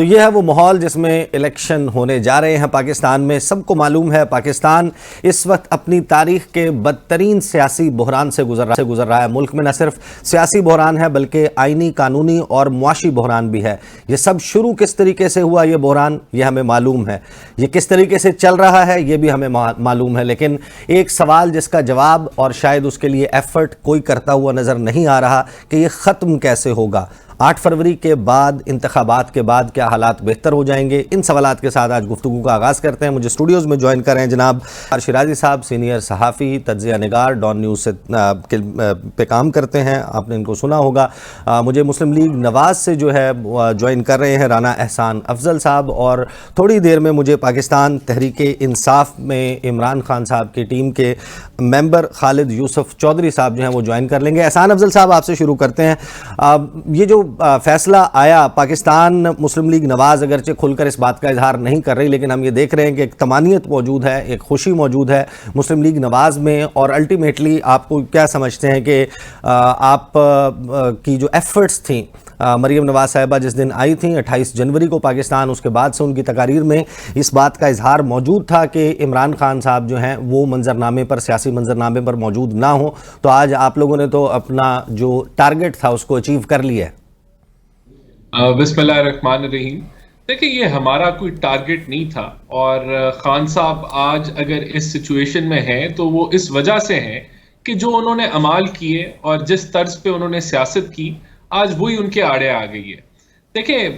تو یہ ہے وہ ماحول جس میں الیکشن ہونے جا رہے ہیں پاکستان میں. سب کو معلوم ہے پاکستان اس وقت اپنی تاریخ کے بدترین سیاسی بحران سے گزر رہا ہے. ملک میں نہ صرف سیاسی بحران ہے بلکہ آئینی، قانونی اور معاشی بحران بھی ہے. یہ سب شروع کس طریقے سے ہوا یہ بحران یہ ہمیں معلوم ہے، یہ کس طریقے سے چل رہا ہے یہ بھی ہمیں معلوم ہے. لیکن ایک سوال جس کا جواب اور شاید اس کے لیے ایفرٹ کوئی کرتا ہوا نظر نہیں آ رہا کہ یہ ختم کیسے ہوگا. 8 فروری کے بعد، انتخابات کے بعد کیا حالات بہتر ہو جائیں گے؟ ان سوالات کے ساتھ آج گفتگو کا آغاز کرتے ہیں. مجھے اسٹوڈیوز میں جوائن کر رہے ہیں جناب شیرازی صاحب، سینئر صحافی، تجزیہ نگار، ڈان نیوز سے پہ کام کرتے ہیں، آپ نے ان کو سنا ہوگا. مجھے مسلم لیگ نواز سے جو ہے جوائن کر رہے ہیں رانا احسان افضل صاحب، اور تھوڑی دیر میں مجھے پاکستان تحریک انصاف میں عمران خان صاحب کی ٹیم کے ممبر خالد یوسف چودھری صاحب جو ہیں وہ جوائن کر لیں گے. احسان افضل صاحب، آپ سے شروع کرتے ہیں. یہ جو فیصلہ آیا، پاکستان مسلم لیگ نواز اگرچہ کھل کر اس بات کا اظہار نہیں کر رہی، لیکن ہم یہ دیکھ رہے ہیں کہ ایک طمانینت موجود ہے، ایک خوشی موجود ہے مسلم لیگ نواز میں. اور الٹیمیٹلی آپ کو کیا سمجھتے ہیں کہ آپ کی جو ایفرٹس تھیں، مریم نواز صاحبہ جس دن آئی تھیں 28 جنوری کو پاکستان، اس کے بعد سے ان کی تقاریر میں اس بات کا اظہار موجود تھا کہ عمران خان صاحب جو ہیں وہ منظرنامے پر، سیاسی منظرنامے پر موجود نہ ہوں، تو آج آپ لوگوں نے تو اپنا جو ٹارگٹ تھا اس کو اچیو کر لیا ہے. بسم اللہ الرحمن الرحیم. دیکھیں، یہ ہمارا کوئی ٹارگٹ نہیں تھا، اور خان صاحب آج اگر اس سچویشن میں ہیں تو وہ اس وجہ سے ہیں کہ جو انہوں نے اعمال کیے اور جس طرز پہ انہوں نے سیاست کی، آج وہی ان کے آڑے آ گئی ہے. دیکھیں،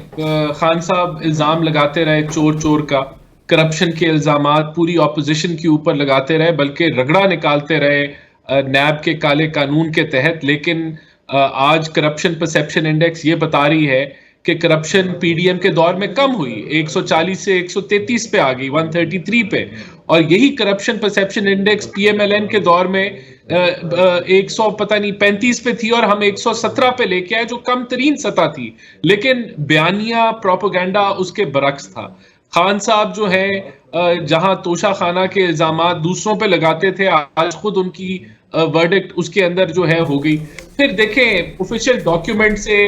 خان صاحب الزام لگاتے رہے چور کا، کرپشن کے الزامات پوری اپوزیشن کے اوپر لگاتے رہے، بلکہ رگڑا نکالتے رہے نیب کے کالے قانون کے تحت. لیکن آج کرپشن پرسیپشن انڈیکس یہ بتا رہی ہے کہ کرپشن پی ڈی ایم کے دور میں کم ہوئی، 140 سے 133 پہ آ گئی، 133 پہ. اور یہی corruption perception index P M L N کے دور میں 135 پہ تھی، اور ہم 117 پہ لے کے آئے، جو کم ترین سطح تھی. لیکن بیانیہ پروپیگنڈا اس کے برعکس تھا. خان صاحب جو ہیں جہاں توشہ خانہ کے الزامات دوسروں پہ لگاتے تھے، آج خود ان کی ورڈکٹ اس کے اندر جو ہے ہو گئی. پھر دیکھیں، آفیشیل ڈاکیومنٹ سے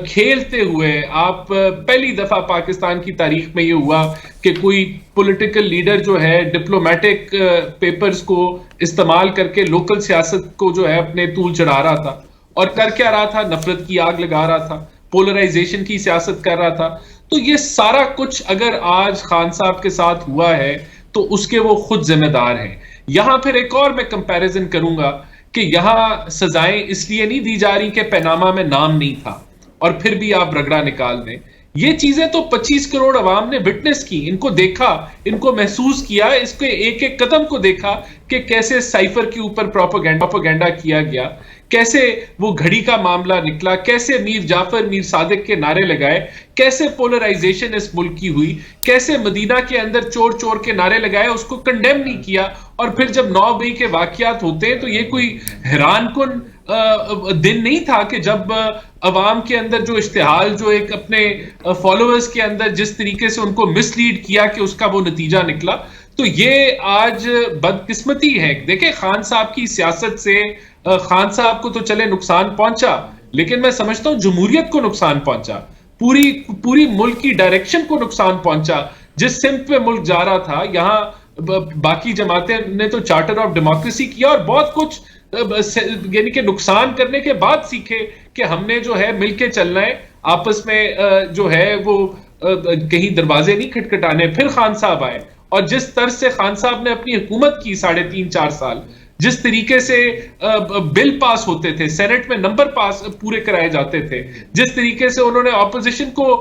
کھیلتے ہوئے آپ پہلی دفعہ پاکستان کی تاریخ میں یہ ہوا کہ کوئی پولیٹیکل لیڈر جو ہے ڈپلومیٹک پیپرز کو استعمال کر کے لوکل سیاست کو جو ہے اپنے طول چڑھا رہا تھا. اور کر کیا رہا تھا؟ نفرت کی آگ لگا رہا تھا، پولرائزیشن کی سیاست کر رہا تھا. تو یہ سارا کچھ اگر آج خان صاحب کے ساتھ ہوا ہے تو اس کے وہ خود ذمہ دار ہیں. یہاں پھر ایک اور میں کمپیریزن کروں گا کہ یہاں سزائیں اس لیے نہیں دی جا رہی کہ پیناما میں نام نہیں تھا اور پھر بھی آپ رگڑا نکال دیں. یہ چیزیں تو 25 کروڑ عوام نے وٹنس کی، ان کو دیکھا، ان کو محسوس کیا، اس کے ایک ایک قدم کو دیکھا کہ کیسے سائفر کے اوپر پروپیگنڈا کیا گیا، کیسے وہ گھڑی کا معاملہ نکلا، کیسے میر جعفر میر صادق کے نعرے لگائے، کیسے پولرائزیشن اس ملک کی ہوئی، کیسے مدینہ کے اندر چور کے نعرے لگائے، اس کو کنڈیم نہیں کیا. اور پھر جب 9 مئی کے واقعات ہوتے ہیں تو یہ کوئی حیران کن دن نہیں تھا کہ جب عوام کے اندر جو اشتعال، جو ایک اپنے فالوورز کے اندر جس طریقے سے ان کو مس لیڈ کیا کہ اس کا وہ نتیجہ نکلا. تو یہ آج بدقسمتی ہے. دیکھیں، خان صاحب کی سیاست سے خان صاحب کو تو چلے نقصان پہنچا، لیکن میں سمجھتا ہوں جمہوریت کو نقصان پہنچا، پوری ملک کی ڈائریکشن کو نقصان پہنچا. جس سمت پہ ملک جا رہا تھا، یہاں باقی جماعتیں نے تو چارٹر آف ڈیموکریسی کیا اور بہت کچھ یعنی کہ نقصان کرنے کے بعد سیکھے کہ ہم نے جو ہے مل کے چلنا ہے، آپس میں جو ہے وہ کہیں دروازے نہیں کھٹکھٹانے. پھر خان صاحب آئے، اور جس طرح سے خان صاحب نے اپنی حکومت کی 3.5-4 سال، جس طریقے سے بل پاس ہوتے تھے، سینٹ میں نمبر پاس پورے کرائے جاتے تھے، جس طریقے سے انہوں نے اپوزیشن کو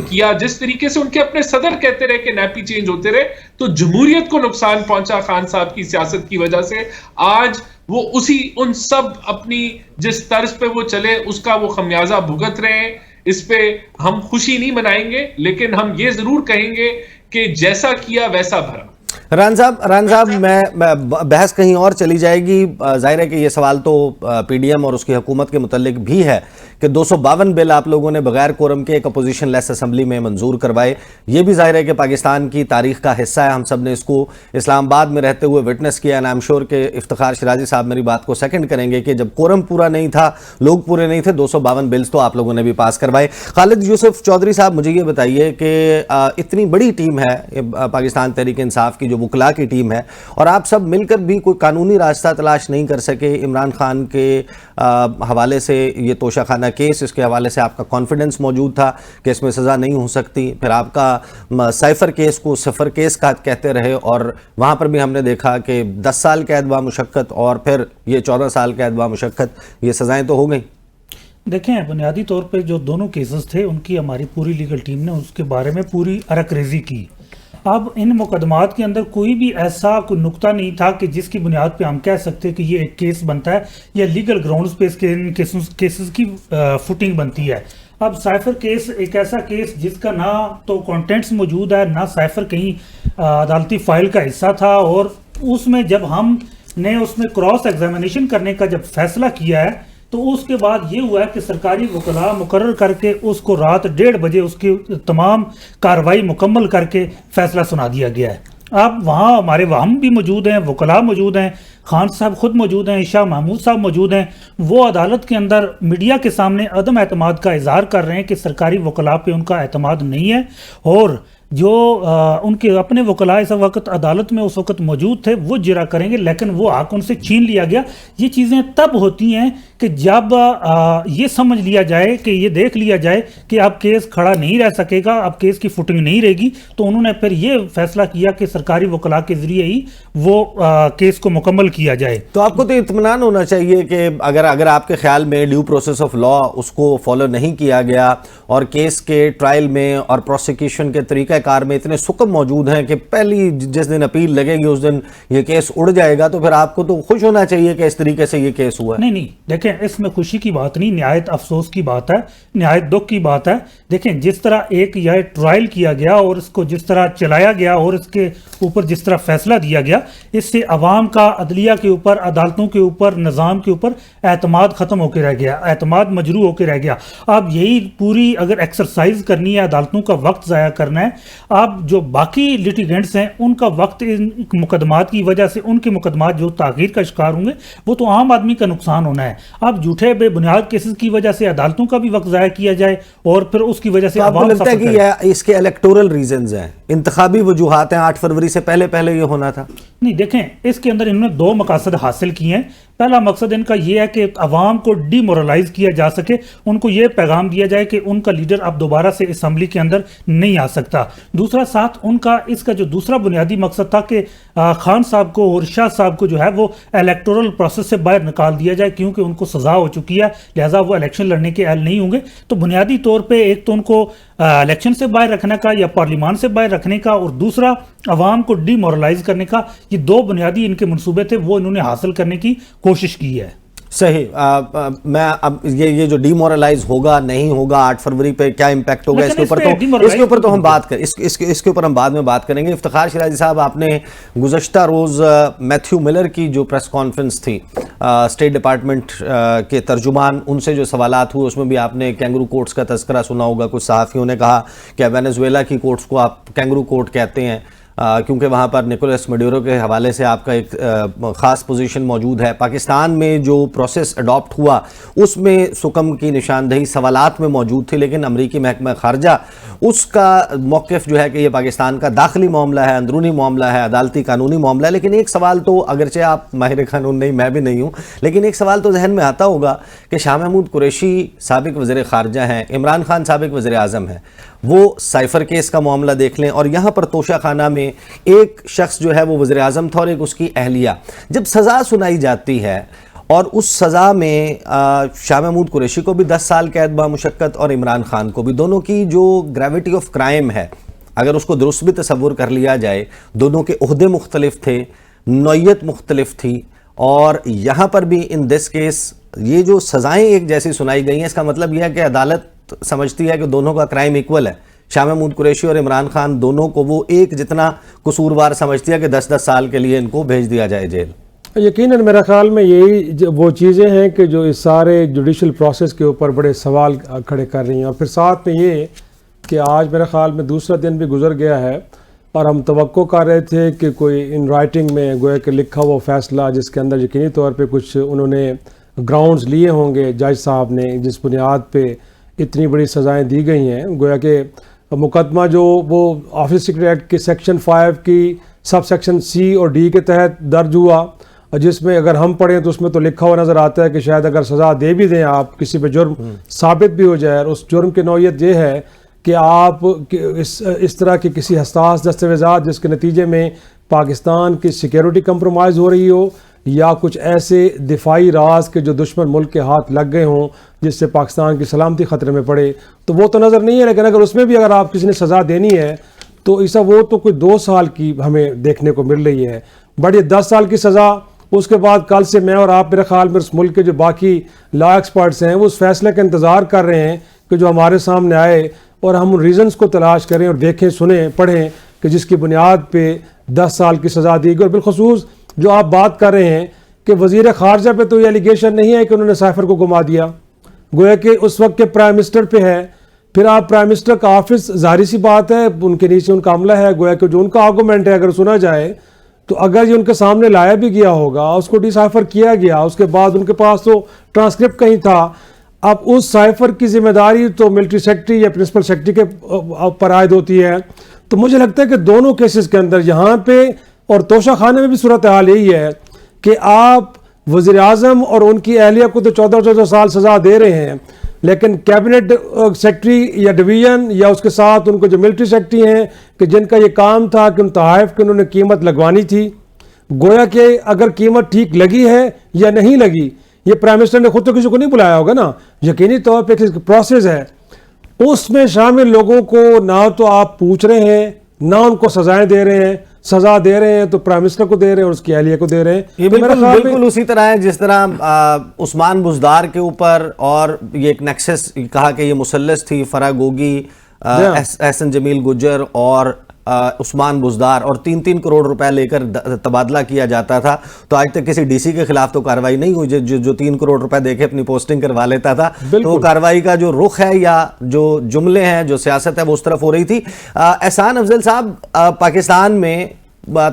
کیا، جس طریقے سے ان کے اپنے صدر کہتے رہے کہ نیپی چینج ہوتے رہے، تو جمہوریت کو نقصان پہنچا خان صاحب کی سیاست کی وجہ سے. آج وہ ان سب اپنی جس طرز پہ وہ چلے اس کا وہ خمیازہ بھگت رہے ہیں. اس پہ ہم خوشی نہیں منائیں گے، لیکن ہم یہ ضرور کہیں گے کہ جیسا کیا ویسا بھرا. ران صاحب میں بحث کہیں اور چلی جائے گی. ظاہر ہے کہ یہ سوال تو پی ڈی ایم اور اس کی حکومت کے متعلق بھی ہے کہ 252 بل آپ لوگوں نے بغیر کورم کے ایک اپوزیشن لیس اسمبلی میں منظور کروائے. یہ بھی ظاہر ہے کہ پاکستان کی تاریخ کا حصہ ہے, ہم سب نے اس کو اسلام آباد میں رہتے ہوئے وٹنس کیا. اینڈ آئی ایم شیور کہ افتخار شیرازی صاحب میری بات کو سیکنڈ کریں گے کہ جب کورم پورا نہیں تھا, لوگ پورے نہیں تھے, 252 بلز تو آپ لوگوں نے بھی پاس کروائے. خالد یوسف چودھری صاحب, مجھے یہ بتائیے کہ اتنی بڑی ٹیم ہے پاکستان تحریک انصاف کی, جو وکلاء کی ٹیم ہے, اور آپ سب مل کر بھی کوئی قانونی راستہ تلاش نہیں کر سکے عمران خان کے حوالے سے. یہ توشہ خانہ کیس, اس کے حوالے سے آپ کا کانفیڈنس موجود تھا کہ اس میں سزا نہیں ہو سکتی. پھر آپ کا سائفر کیس کو صفر کیس کا کہتے رہے, اور وہاں پر بھی ہم نے دیکھا کہ 10 سال قید با مشقت اور پھر یہ 14 سال قید با مشقت. یہ سزائیں تو ہو گئیں. دیکھیں, بنیادی طور پہ جو دونوں کیسز تھے ان کی ہماری پوری لیگل ٹیم نے اس کے بارے میں پوری عرق ریزی کی. اب ان مقدمات کے اندر کوئی بھی ایسا کوئی نقطہ نہیں تھا کہ جس کی بنیاد پہ ہم کہہ سکتے کہ یہ ایک کیس بنتا ہے یا لیگل گراؤنڈز پہ اس کے ان کیسز کی فوٹنگ بنتی ہے. اب سائفر کیس ایک ایسا کیس جس کا نہ تو کانٹینٹس موجود ہے, نہ سائفر کہیں عدالتی فائل کا حصہ تھا, اور اس میں جب ہم نے اس میں کراس ایگزامینیشن کرنے کا جب فیصلہ کیا ہے تو اس کے بعد یہ ہوا ہے کہ سرکاری وکلاء مقرر کر کے اس کو رات 1:30 بجے اس کی تمام کارروائی مکمل کر کے فیصلہ سنا دیا گیا ہے. اب وہاں ہمارے ہم بھی موجود ہیں, وکلاء موجود ہیں, خان صاحب خود موجود ہیں, شاہ محمود صاحب موجود ہیں. وہ عدالت کے اندر میڈیا کے سامنے عدم اعتماد کا اظہار کر رہے ہیں کہ سرکاری وکلاء پہ ان کا اعتماد نہیں ہے, اور جو ان کے اپنے وکلاء اس وقت عدالت میں اس وقت موجود تھے وہ جرا کریں گے, لیکن وہ حق ان سے چھین لیا گیا. یہ چیزیں تب ہوتی ہیں کہ جب یہ سمجھ لیا جائے, کہ یہ دیکھ لیا جائے کہ اب کیس کھڑا نہیں رہ سکے گا, اب کیس کی فوٹنگ نہیں رہے گی. تو انہوں نے پھر یہ فیصلہ کیا کہ سرکاری وکلاء کے ذریعے ہی وہ کیس کو مکمل کیا جائے. تو آپ کو تو اطمینان ہونا چاہیے کہ اگر آپ کے خیال میں ڈیو پروسیس آف لا اس کو فالو نہیں کیا گیا, اور کیس کے ٹرائل میں اور پروسیکیوشن کے طریقہ کار میں اتنے سکم موجود ہیں کہ پہلی جس دن اپیل لگے گی اس دن یہ کیس اڑ جائے گا, تو پھر آپ کو تو خوش ہونا چاہیے کہ اس طریقے سے یہ کیس ہوا. نہیں, دیکھیں, اس میں خوشی کی بات نہیں, نہایت افسوس کی بات ہے, نہایت دکھ کی بات ہے. دیکھیں, جس طرح ایک یہ ٹرائل کیا گیا اور اس کو جس طرح چلایا گیا اور اس کے اوپر جس طرح فیصلہ دیا گیا, اس سے عوام کا عدلیہ کے اوپر, عدالتوں کے اوپر, نظام کے اوپر اعتماد ختم ہو کے رہ گیا, اعتماد مجروح ہو کے رہ گیا. اب یہی پوری اگر ایکسرسائز کرنی ہے, عدالتوں کا وقت ضائع کرنا ہے, اب جو باقی لیٹیگنٹس ہیں ان کا وقت ان مقدمات کی وجہ سے, ان کے مقدمات جو تاخیر کا شکار ہوں گے, وہ تو عام آدمی کا نقصان ہونا ہے. اب جھوٹے بے بنیاد کیسز کی وجہ سے عدالتوں کا بھی وقت ضائع کیا جائے اور پھر اس کی وجہ سے آپ کو لگتا ہے کہ یہ اس کے الیکٹورل ریزنز ہیں, انتخابی وجوہات ہیں, 8 فروری سے پہلے یہ ہونا تھا؟ نہیں, دیکھیں, اس کے اندر انہوں نے 2 مقاصد حاصل کیے ہیں. پہلا مقصد ان کا یہ ہے کہ عوام کو ڈی مورلائز کیا جا سکے, ان کو یہ پیغام دیا جائے کہ ان کا لیڈر اب دوبارہ سے اسمبلی کے اندر نہیں آ سکتا. دوسرا ساتھ ان کا اس کا جو دوسرا بنیادی مقصد تھا کہ خان صاحب کو اور شاہ صاحب کو جو ہے وہ الیکٹورل پروسیس سے باہر نکال دیا جائے, کیونکہ ان کو سزا ہو چکی ہے, لہٰذا وہ الیکشن لڑنے کے اہل نہیں ہوں گے. تو بنیادی طور پہ ایک تو ان کو الیکشن سے باہر رکھنے کا یا پارلیمان سے باہر رکھنے کا, اور دوسرا عوام کو ڈی مورلائز کرنے کا. یہ 2 بنیادی ان کے منصوبے تھے, وہ انہوں نے حاصل کرنے کی کوشش کی ہے. صحیح. میں اب یہ جو ڈی مورلائز ہوگا نہیں ہوگا 8 فروری پہ کیا امپیکٹ ہوگا, اس کے اوپر تو ہم بات کریں, اس کے اوپر ہم بعد میں بات کریں گے. افتخار شیرازی صاحب, آپ نے گزشتہ روز میتھیو ملر کی جو پریس کانفرنس تھی اسٹیٹ ڈپارٹمنٹ کے ترجمان, ان سے جو سوالات ہوئے اس میں بھی آپ نے کینگرو کورٹس کا تذکرہ سنا ہوگا. کچھ صحافیوں نے کہا کہ وینزویلا کی کورٹس کو آپ کینگرو کورٹ کہتے ہیں کیونکہ وہاں پر نکولس مڈیورو کے حوالے سے آپ کا ایک خاص پوزیشن موجود ہے. پاکستان میں جو پروسیس اڈاپٹ ہوا اس میں سکم کی نشاندہی سوالات میں موجود تھی, لیکن امریکی محکمہ خارجہ اس کا موقف جو ہے کہ یہ پاکستان کا داخلی معاملہ ہے, اندرونی معاملہ ہے, عدالتی قانونی معاملہ ہے. لیکن ایک سوال تو, اگرچہ آپ ماہر قانون نہیں, میں بھی نہیں ہوں, لیکن ایک سوال تو ذہن میں آتا ہوگا کہ شاہ محمود قریشی سابق وزیر خارجہ ہیں, عمران خان سابق وزیر اعظم ہیں, وہ سائفر کیس کا معاملہ دیکھ لیں, اور یہاں پر توشہ خانہ میں ایک شخص جو ہے وہ وزیر اعظم تھا اور ایک اس کی اہلیہ. جب سزا سنائی جاتی ہے اور اس سزا میں شاہ محمود قریشی کو بھی 10 سال قید با مشقت اور عمران خان کو بھی, دونوں کی جو گریویٹی آف کرائم ہے اگر اس کو درست بھی تصور کر لیا جائے, دونوں کے عہدے مختلف تھے, نوعیت مختلف تھی, اور یہاں پر بھی ان دس کیس یہ جو سزائیں ایک جیسی سنائی گئی ہیں, اس کا مطلب یہ ہے کہ عدالت سمجھتی ہے کہ دونوں کا کرائم ایکول ہے. شاہ محمود قریشی اور عمران خان دونوں کو وہ ایک جتنا قصوروار سمجھتی ہے کہ 10-10 سال کے لیے ان کو بھیج دیا جائے جیل. یقیناً میرا خیال میں یہی وہ چیزیں ہیں کہ جو اس سارے جوڈیشل پروسیس کے اوپر بڑے سوال کھڑے کر رہی ہیں. اور پھر ساتھ میں یہ کہ آج میرا خیال میں دوسرا دن بھی گزر گیا ہے اور ہم توقع کر رہے تھے کہ کوئی ان رائٹنگ میں گویا کہ لکھا ہوا فیصلہ جس کے اندر یقینی طور پہ کچھ انہوں نے گراؤنڈز لیے ہوں گے جج صاحب نے جس بنیاد پہ اتنی بڑی سزائیں دی گئی ہیں. گویا کہ مقدمہ جو وہ آفس سیکریٹ ایکٹ کے سیکشن 5 کی سب سیکشن سی اور ڈی کے تحت درج ہوا, جس میں اگر ہم پڑھیں تو اس میں تو لکھا ہوا نظر آتا ہے کہ شاید اگر سزا دے بھی دیں آپ, کسی پہ جرم ثابت بھی ہو جائے, اور اس جرم کی نوعیت یہ ہے کہ آپ اس طرح کی کسی حساس دستاویزات جس کے نتیجے میں پاکستان کی سیکیورٹی کمپرومائز ہو رہی ہو یا کچھ ایسے دفاعی راز کے جو دشمن ملک کے ہاتھ لگ گئے ہوں جس سے پاکستان کی سلامتی خطرے میں پڑے, تو وہ تو نظر نہیں ہے. لیکن اگر اس میں بھی اگر آپ کسی نے سزا دینی ہے تو ایسا وہ تو کوئی 2 سال کی ہمیں دیکھنے کو مل رہی ہے, بڑی 10 سال کی سزا. اس کے بعد کل سے میں اور آپ میرے خیال میں اس ملک کے جو باقی لا ایکسپرٹس ہیں وہ اس فیصلے کا انتظار کر رہے ہیں کہ جو ہمارے سامنے آئے اور ہم ان ریزنز کو تلاش کریں اور دیکھیں سنیں پڑھیں کہ جس کی بنیاد پہ 10 سال کی سزا دی گئی. اور بالخصوص جو آپ بات کر رہے ہیں کہ وزیر خارجہ پہ تو یہ الیگیشن نہیں ہے کہ انہوں نے سائفر کو گما دیا, گویا کہ اس وقت کے پرائم منسٹر پہ ہے. پھر آپ پرائم منسٹر کا آفس, ظاہری سی بات ہے ان کے نیچے ان کا عملہ ہے, گویا کہ جو ان کا آرگومنٹ ہے اگر سنا جائے تو اگر یہ ان کے سامنے لایا بھی گیا ہوگا, اس کو ڈی سائفر کیا گیا, اس کے بعد ان کے پاس تو ٹرانسکرپٹ کہیں تھا, اب اس سائفر کی ذمہ داری تو ملٹری سیکرٹری یا پرنسپل سیکرٹری کے پر عائد ہوتی ہے. تو مجھے لگتا ہے کہ دونوں کیسز کے اندر یہاں پہ اور توشہ خانے میں بھی صورتحال یہی ہے کہ آپ وزیر اعظم اور ان کی اہلیہ کو تو 14 سال سزا دے رہے ہیں, لیکن کیبنٹ سیکرٹری یا ڈویژن یا اس کے ساتھ ان کو جو ملٹری سیکرٹری ہیں کہ جن کا یہ کام تھا کہ ان تحائف کی انہوں نے قیمت لگوانی تھی, گویا کہ اگر قیمت ٹھیک لگی ہے یا نہیں لگی, یہ پرائم منسٹر نے خود تو کسی کو نہیں بلایا ہوگا نا, یقینی طور پہ ایک پروسیس ہے, اس میں شامل لوگوں کو نہ تو آپ پوچھ رہے ہیں نہ ان کو سزائیں دے رہے ہیں. سزا دے رہے ہیں تو پرائم منسٹر کو دے رہے ہیں اور اس کی اہلیہ کو دے رہے ہیں. یہ بالکل اسی طرح ہے جس طرح عثمان بزدار کے اوپر اور یہ ایک نیکسس کہا کہ یہ مثلث تھی, فرح گوگی, احسن جمیل گجر اور عثمان بزدار, اور 3-3 کروڑ روپے لے کر تبادلہ کیا جاتا تھا. تو آج تک کسی ڈی سی کے خلاف تو کارروائی نہیں ہوئی جو 3 کروڑ روپے دے کے اپنی پوسٹنگ کروا لیتا تھا. تو کارروائی کا جو رخ ہے یا جو جملے ہیں جو سیاست ہے وہ اس طرف ہو رہی تھی. احسان افضل صاحب, پاکستان میں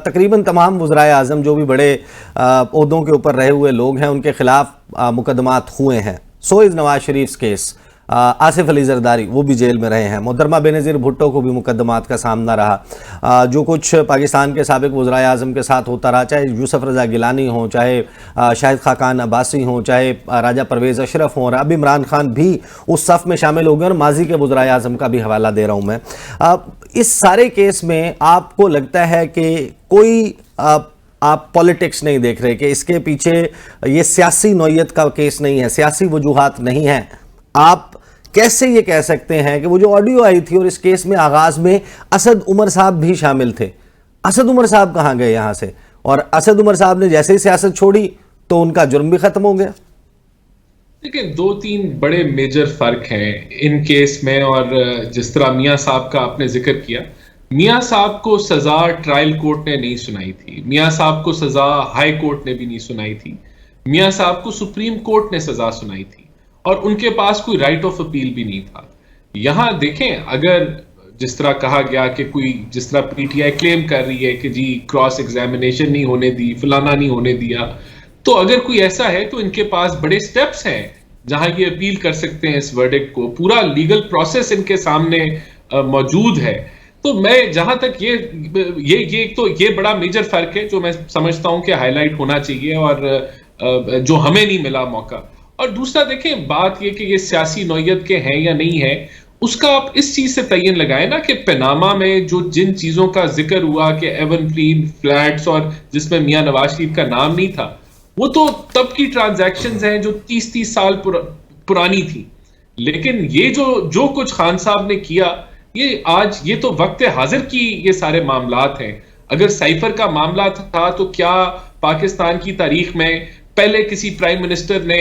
تقریباً تمام وزرائے اعظم جو بھی بڑے عہدوں کے اوپر رہے ہوئے لوگ ہیں ان کے خلاف مقدمات ہوئے ہیں. سو از نواز شریف کیس, آصف علی زرداری وہ بھی جیل میں رہے ہیں, محترمہ بینظیر بھٹو کو بھی مقدمات کا سامنا رہا, جو کچھ پاکستان کے سابق وزرائے اعظم کے ساتھ ہوتا رہا, چاہے یوسف رضا گیلانی ہوں, چاہے شاہد خاقان عباسی ہوں, چاہے راجہ پرویز اشرف ہوں, اور اب عمران خان بھی اس صف میں شامل ہو گئے, اور ماضی کے وزرائے اعظم کا بھی حوالہ دے رہا ہوں میں. اس سارے کیس میں آپ کو لگتا ہے کہ کوئی آپ پولیٹکس نہیں دیکھ رہے, کہ اس کے پیچھے یہ سیاسی نوعیت کا کیس نہیں ہے, سیاسی وجوہات نہیں ہیں, آپ کیسے یہ کہہ سکتے ہیں کہ وہ جو آڈیو آئی تھی اور اس کیس میں آغاز میں اسد عمر صاحب بھی شامل تھے, اسد عمر صاحب کہاں گئے یہاں سے, اور اسد عمر صاحب نے جیسے ہی سیاست چھوڑی تو ان کا جرم بھی ختم ہو گیا؟ دیکھیں 2-3 بڑے میجر فرق ہیں ان کیس میں, اور جس طرح میاں صاحب کا آپ نے ذکر کیا, میاں صاحب کو سزا ٹرائل کورٹ نے نہیں سنائی تھی, میاں صاحب کو سزا ہائی کورٹ نے بھی نہیں سنائی تھی, میاں صاحب کو سپریم کورٹ نے سزا سنائی تھی, اور ان کے پاس کوئی رائٹ آف اپیل بھی نہیں تھا. یہاں دیکھیں اگر جس طرح کہا گیا کہ کوئی جس طرح پی ٹی آئی کلیم کر رہی ہے کہ جی کراس ایگزامینیشن نہیں ہونے دی, فلانا نہیں ہونے دیا, تو اگر کوئی ایسا ہے تو ان کے پاس بڑے سٹیپس ہیں جہاں یہ اپیل کر سکتے ہیں اس ورڈکٹ کو, پورا لیگل پروسیس ان کے سامنے موجود ہے. تو میں جہاں تک یہ بڑا میجر فرق ہے جو میں سمجھتا ہوں کہ ہائی لائٹ ہونا چاہیے اور جو ہمیں نہیں ملا موقع. اور دوسرا دیکھیں بات یہ کہ یہ سیاسی نوعیت کے ہیں یا نہیں ہیں, اس کا آپ اس چیز سے تعین لگائیں نا کہ پیناما میں جو جن چیزوں کا ذکر ہوا کہ ایون فلین فلیٹس اور جس میں میاں نواز شریف کا نام نہیں تھا, وہ تو تب کی ٹرانزیکشنز ہیں جو 30 سال پرانی تھی. لیکن یہ جو کچھ خان صاحب نے کیا, یہ تو وقت حاضر کی یہ سارے معاملات ہیں. اگر سائفر کا معاملہ تھا تو کیا پاکستان کی تاریخ میں پہلے کسی پرائم منسٹر نے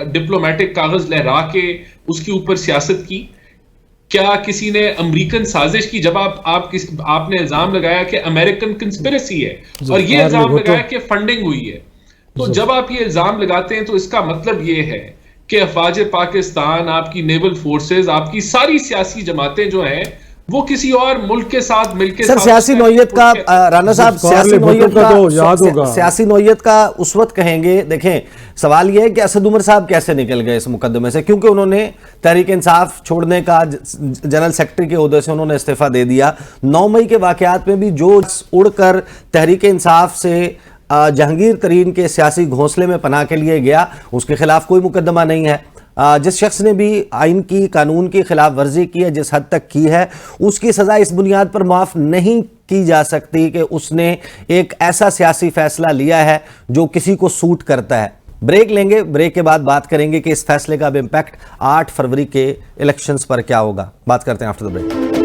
ڈپلومیٹک کاغذ لہرا کے اس کے اوپر سیاست کی؟ کیا کسی نے امریکن سازش کی؟ جب آپ نے الزام لگایا کہ امریکن کنسپریسی ہے اور یہ الزام لگایا کہ فنڈنگ ہوئی ہے، تو جب آپ یہ الزام لگاتے ہیں تو اس کا مطلب یہ ہے کہ افواج پاکستان، آپ کی نیول فورسز، آپ کی ساری سیاسی جماعتیں جو ہیں وہ کسی اور ملک کے ساتھ مل کے سر سیاسی نوعیت کا رانا صاحب سیاسی نوعیت کا اس وقت کہیں گے. دیکھیں سوال یہ ہے کہ اسد عمر صاحب کیسے نکل گئے اس مقدمے سے، کیونکہ انہوں نے تحریک انصاف چھوڑنے کا جنرل سیکرٹری کے عہدے سے انہوں نے استعفیٰ دے دیا. 9 مئی کے واقعات میں بھی جو اڑ کر تحریک انصاف سے جہانگیر ترین کے سیاسی گھونسلے میں پناہ کے لیے گیا، اس کے خلاف کوئی مقدمہ نہیں ہے. جس شخص نے بھی آئین کی، قانون کی خلاف ورزی کی ہے، جس حد تک کی ہے، اس کی سزا اس بنیاد پر معاف نہیں کی جا سکتی کہ اس نے ایک ایسا سیاسی فیصلہ لیا ہے جو کسی کو سوٹ کرتا ہے. بریک لیں گے، بریک کے بعد بات کریں گے کہ اس فیصلے کا اب امپیکٹ 8 فروری کے الیکشنز پر کیا ہوگا. بات کرتے ہیں آفٹر دا بریک.